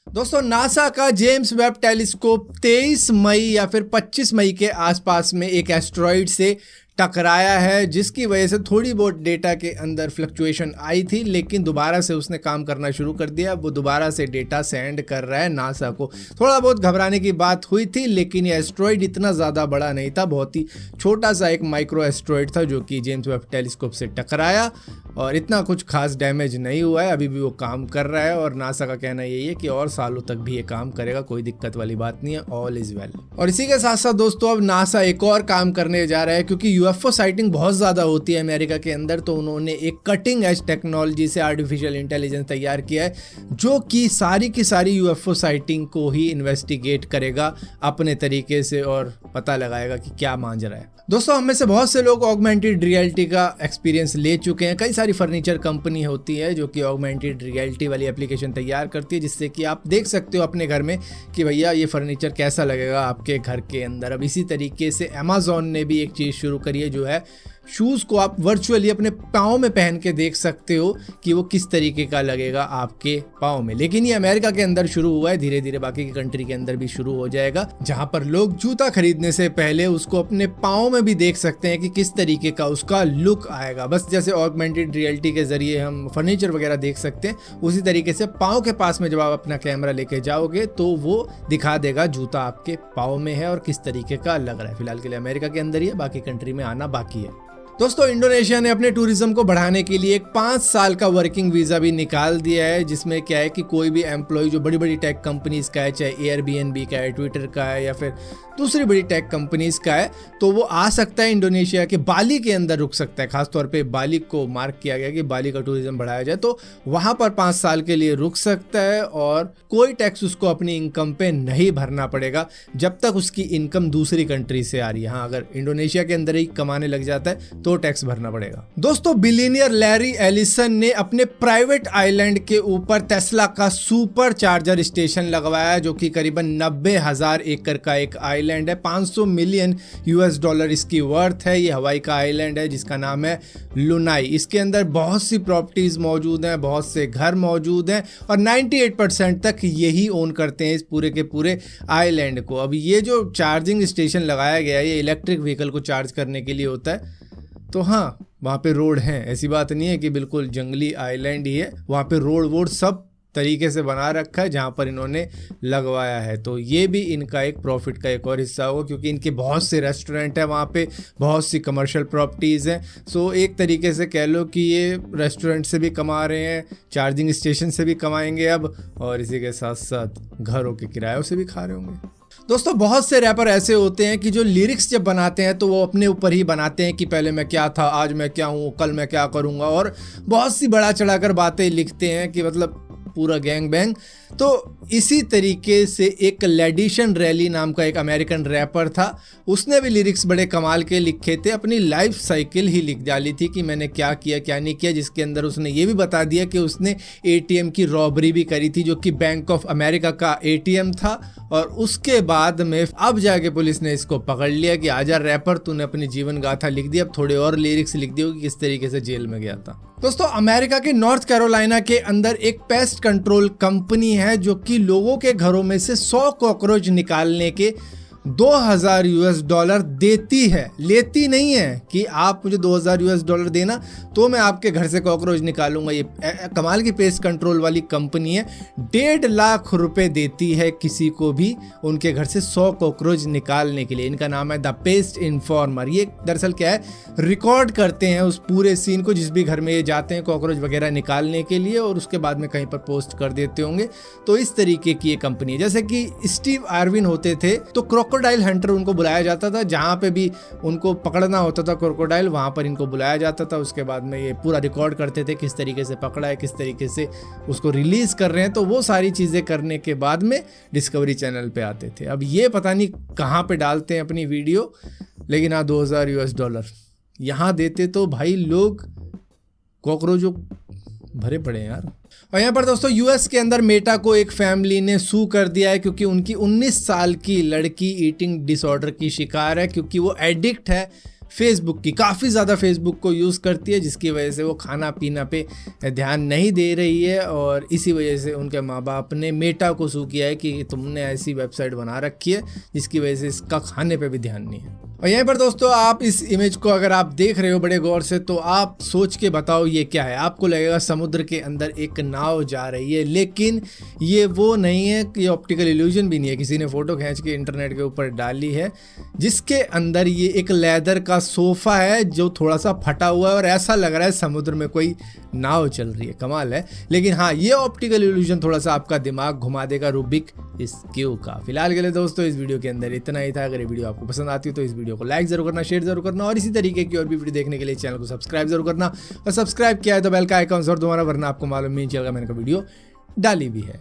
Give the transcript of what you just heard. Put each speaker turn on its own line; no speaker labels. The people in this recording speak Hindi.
दोस्तों नासा का जेम्स वेब टेलीस्कोप 23 मई या फिर 25 मई के आसपास में एक एस्ट्रॉइड से टकराया है, जिसकी वजह से थोड़ी बहुत डेटा के अंदर फ्लक्चुएशन आई थी, लेकिन दोबारा से उसने काम करना शुरू कर दिया। वो दोबारा से डेटा सेंड कर रहा है नासा को। थोड़ा बहुत घबराने की बात हुई थी, लेकिन ये एस्ट्रॉइड इतना ज़्यादा बड़ा नहीं था, बहुत ही छोटा सा एक माइक्रो एस्ट्रॉइड था जो कि जेम्स वेब टेलीस्कोप से टकराया और इतना कुछ खास डैमेज नहीं हुआ है। अभी भी वो काम कर रहा है और नासा का कहना यही है कि और सालों तक भी ये काम करेगा, कोई दिक्कत वाली बात नहीं है, ऑल इज वेल। और इसी के साथ साथ दोस्तों अब नासा एक और काम करने जा रहा है, क्योंकि यूएफओ साइटिंग बहुत ज़्यादा होती है अमेरिका के अंदर, तो उन्होंने एक कटिंग एज टेक्नोलॉजी से आर्टिफिशियल इंटेलिजेंस तैयार किया है जो कि सारी की सारी यूएफओ साइटिंग को ही इन्वेस्टिगेट करेगा अपने तरीके से और पता लगाएगा कि क्या मांझ रहा है। दोस्तों हम में से बहुत से लोग ऑगमेंटेड रियलिटी का एक्सपीरियंस ले चुके हैं। कई सारी फर्नीचर कंपनी होती है जो कि ऑगमेंटेड रियलिटी वाली एप्लीकेशन तैयार करती है, जिससे कि आप देख सकते हो अपने घर में कि भैया ये फर्नीचर कैसा लगेगा आपके घर के अंदर। अब इसी तरीके से अमेज़ॉन ने भी एक चीज़ शुरू करी है, जो है शूज़ को आप वर्चुअली अपने पाँव में पहन के देख सकते हो कि वो किस तरीके का लगेगा आपके पाँव में। लेकिन ये अमेरिका के अंदर शुरू हुआ है, धीरे धीरे बाकी की कंट्री के अंदर भी शुरू हो जाएगा, जहां पर लोग जूता खरीदने से पहले उसको अपने पाँव में भी देख सकते हैं कि किस तरीके का उसका लुक आएगा। बस जैसे ऑगमेंटेड रियलिटी के जरिए हम फर्नीचर वगैरह देख सकते हैं, उसी तरीके से पाँव के पास में जब आप अपना कैमरा लेके जाओगे तो वो दिखा देगा जूता आपके पाँव में है और किस तरीके का लग रहा है। फिलहाल के लिए अमेरिका के अंदर ही है, बाकी कंट्री में आना बाकी है। दोस्तों इंडोनेशिया ने अपने टूरिज्म को बढ़ाने के लिए एक 5 साल का वर्किंग वीज़ा भी निकाल दिया है, जिसमें क्या है कि कोई भी एम्प्लॉय जो बड़ी बड़ी टेक कंपनीज का है, चाहे एयरबीएनबी का है, ट्विटर का है या फिर दूसरी बड़ी टेक कंपनीज का है, तो वो आ सकता है इंडोनेशिया के बाली के अंदर रुक सकता है। खासतौर पे बाली को मार्क किया गया कि बाली का टूरिज्म बढ़ाया जाए, तो वहाँ पर 5 साल के लिए रुक सकता है और कोई टैक्स उसको अपनी इनकम पे नहीं भरना पड़ेगा जब तक उसकी इनकम दूसरी कंट्री से आ रही है। हाँ, अगर इंडोनेशिया के अंदर ही कमाने लग जाता है तो टैक्स भरना पड़ेगा। दोस्तों बिलियनियर लैरी एलिसन ने अपने प्राइवेट आइलैंड के ऊपर टेस्ला का सुपर चार्जर स्टेशन लगवाया, जो कि करीबन 90,000 एकड़ का एक आइलैंड है। 500 मिलियन यूएस डॉलर इसकी वर्थ है। ये हवाई का आइलैंड है जिसका नाम है लुनाई। इसके अंदर बहुत सी प्रॉपर्टीज मौजूद हैं, बहुत से घर मौजूद हैं और 98% तक यही ओन करते हैं इस पूरे के पूरे आइलैंड को। अब ये जो चार्जिंग स्टेशन लगाया गया है ये इलेक्ट्रिक व्हीकल को चार्ज करने के लिए होता है। तो हाँ, वहाँ पे रोड हैं, ऐसी बात नहीं है कि बिल्कुल जंगली आइलैंड ही है। वहाँ पे रोड वोड सब तरीके से बना रखा है जहाँ पर इन्होंने लगवाया है। तो ये भी इनका एक प्रॉफिट का एक और हिस्सा होगा, क्योंकि इनके बहुत से रेस्टोरेंट हैं वहाँ पे, बहुत सी कमर्शियल प्रॉपर्टीज़ हैं। सो एक तरीके से कह लो कि ये रेस्टोरेंट से भी कमा रहे हैं, चार्जिंग स्टेशन से भी कमाएंगे अब, और इसी के साथ साथ घरों के किरायों से भी खा रहे होंगे। दोस्तों बहुत से रैपर ऐसे होते हैं कि जो लिरिक्स जब बनाते हैं तो वो अपने ऊपर ही बनाते हैं कि पहले मैं क्या था, आज मैं क्या हूँ, कल मैं क्या करूँगा, और बहुत सी बढ़ा चढ़ाकर बातें लिखते हैं कि मतलब पूरा गैंग बैंग। तो इसी तरीके से एक लेडिशन रैली नाम का एक अमेरिकन रैपर था, उसने भी लिरिक्स बड़े कमाल के लिखे थे, अपनी लाइफ साइकिल ही लिख डाली थी कि मैंने क्या किया क्या नहीं किया, जिसके अंदर उसने ये भी बता दिया कि उसने एटीएम की रॉबरी भी करी थी जो कि बैंक ऑफ अमेरिका का एटीएम था। और उसके बाद में अब जाके पुलिस ने इसको पकड़ लिया कि आजा रैपर, तूने अपनी जीवन गाथा लिख दी, अब थोड़े और लिरिक्स लिख दियो कि किस तरीके से जेल में गया था। दोस्तों अमेरिका के नॉर्थ कैरोलिना के अंदर एक पेस्ट कंट्रोल कंपनी है जो कि लोगों के घरों में से 100 कॉकरोच निकालने के 2000 यूएस डॉलर देती है, लेती नहीं है कि आप मुझे 2000 यूएस डॉलर देना तो मैं आपके घर से कॉकरोच निकालूंगा। ये कमाल की पेस्ट कंट्रोल वाली कंपनी है। 1.5 लाख रुपए देती है किसी को भी उनके घर से 100 कॉकरोच निकालने के लिए। इनका नाम है द पेस्ट इन्फॉर्मर। ये दरअसल क्या है, रिकॉर्ड करते हैं उस पूरे सीन को जिस भी घर में ये जाते हैं कॉकरोच वगैरह निकालने के लिए, और उसके बाद में कहीं पर पोस्ट कर देते होंगे। तो इस तरीके की ये कंपनी है। जैसे कि स्टीव आर्विन होते थे तो क्रोकोडाइल हंटर उनको बुलाया जाता था, जहाँ पे भी उनको पकड़ना होता था क्रोकोडाइल वहाँ पर इनको बुलाया जाता था। उसके बाद में ये पूरा रिकॉर्ड करते थे किस तरीके से पकड़ा है, किस तरीके से उसको रिलीज कर रहे हैं। तो वो सारी चीज़ें करने के बाद में डिस्कवरी चैनल पे आते थे। अब ये पता नहीं कहाँ पे डालते हैं अपनी वीडियो, लेकिन हाँ 2000 यूएस डॉलर यहाँ देते तो भाई लोग कॉकरोचों भरे पड़े हैं यार। और यहाँ पर दोस्तों यूएस के अंदर मेटा को एक फैमिली ने सू कर दिया है क्योंकि उनकी 19 साल की लड़की ईटिंग डिसऑर्डर की शिकार है, क्योंकि वो एडिक्ट है फेसबुक की, काफ़ी ज़्यादा फेसबुक को यूज़ करती है, जिसकी वजह से वो खाना पीना पे ध्यान नहीं दे रही है। और इसी वजह से उनके माँ बाप ने मेटा को सू किया है कि तुमने ऐसी वेबसाइट बना रखी है जिसकी वजह से इसका खाने पे भी ध्यान नहीं है। और यहीं पर दोस्तों आप इस इमेज को अगर आप देख रहे हो बड़े गौर से, तो आप सोच के बताओ ये क्या है। आपको लगेगा समुद्र के अंदर एक नाव जा रही है, लेकिन ये वो नहीं है, ये ऑप्टिकल इल्यूजन भी नहीं है, किसी ने फ़ोटो खींच के इंटरनेट के ऊपर डाली है, जिसके अंदर ये एक लेदर का सोफ़ा है जो थोड़ा सा फटा हुआ है और ऐसा लग रहा है समुद्र में कोई नाव चल रही है। कमाल है। लेकिन हाँ, ये ऑप्टिकल इल्यूजन थोड़ा सा आपका दिमाग घुमा देगा रूबिक इस क्यूब का। फिलहाल के लिए दोस्तों इस वीडियो के अंदर इतना ही था। अगर ये वीडियो आपको पसंद आती है तो इस वीडियो को लाइक जरूर करना, शेयर जरूर करना और इसी तरीके की और भी वीडियो देखने के लिए चैनल को सब्सक्राइब जरूर करना। और सब्सक्राइब किया है तो बेल का आइकॉन जरूर दबाना, वरना आपको मालूम नहीं चलेगा मैंने कोई वीडियो डाली भी है।